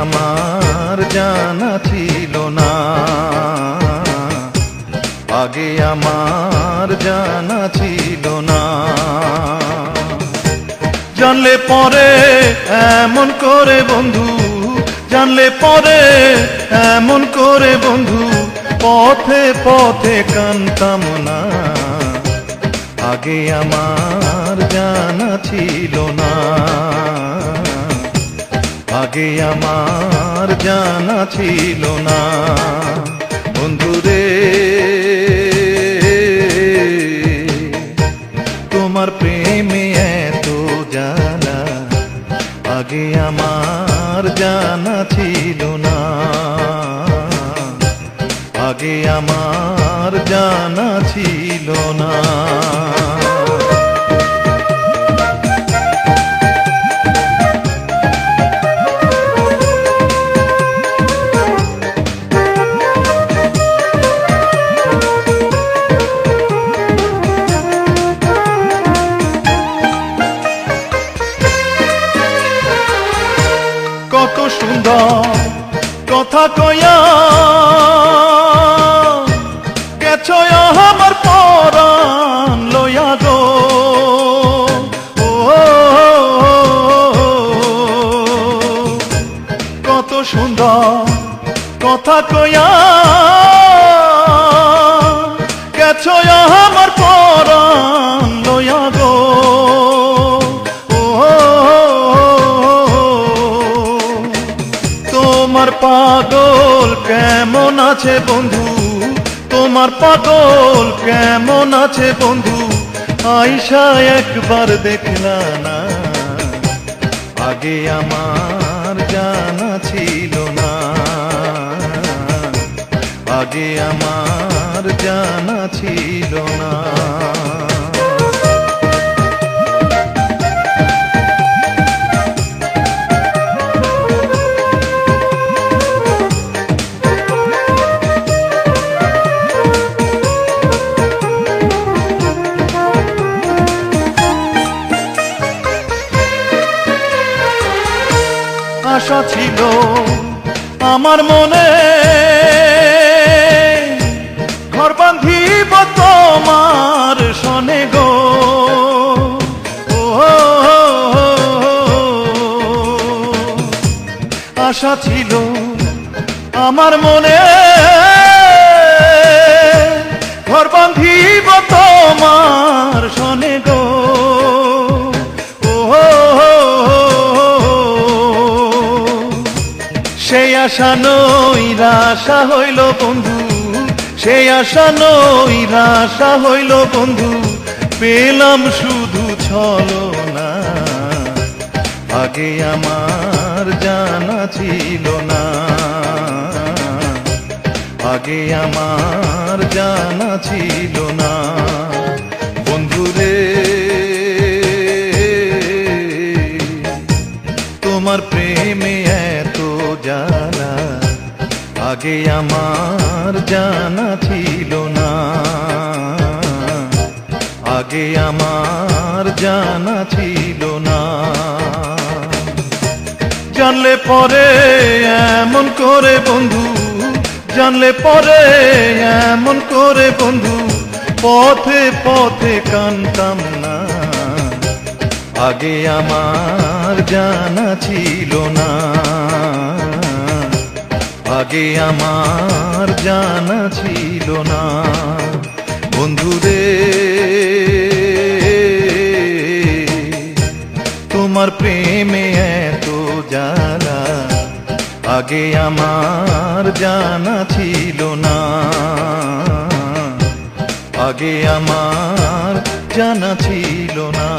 আমার জানা ছিল না, আগে আমার জানা ছিল না। জানলে পরে এমন করে বন্ধু, জানলে পরে এমন করে বন্ধু, পথে পথে কানতাম না, আগে আমার জানা ছিল না, আগে আমার জানা ছিল না। বন্ধুরে তোমার প্রেমে এত জ্বালা, আগে আমার জানা ছিল না, আগে আমার জানা ছিল না। কত সুন্দর কথা কয়া গেছো আমার পরাণ লয়া গো, কত সুন্দর কথা কয়া গেছো আমার পরাণ লয়া গো। তোমার পাগল কেমন আছে বন্ধু, তোমার পাগল কেমন আছে বন্ধু, আইসা একবার দেখলা না, আগে আমার জানা ছিল না, আগে আমার জানা ছিল না। আশা ছিল আমার মনে, ঘর বাঁধিব তোমার সনে গো, আশা ছিল আমার মনে, ঘর বাঁধিব তোমার সনে গো। সেই আশা নৈরাশা হইল বন্ধু, সেই আশা নৈরাশা হইল বন্ধু, পেলাম শুধু ছলনা, আগে আমার জানা ছিল না, আগে আমার জানা ছিল না। বন্ধুরে তোমার প্রেমে এত জ্বালা, আগে আমার জানা ছিল না, আগে আমার জানা ছিল না। জানলে পরে এমন করে বন্ধু, জানলে পরে এমন করে বন্ধু, পথে পথে কানতাম না, আগে আমার জানা ছিল না, আগে আমার জানা ছিল না। বন্ধুরে তোমার প্রেমে এত জ্বালা, আগে আমার জানা ছিল না, আগে আমার জানা ছিল না।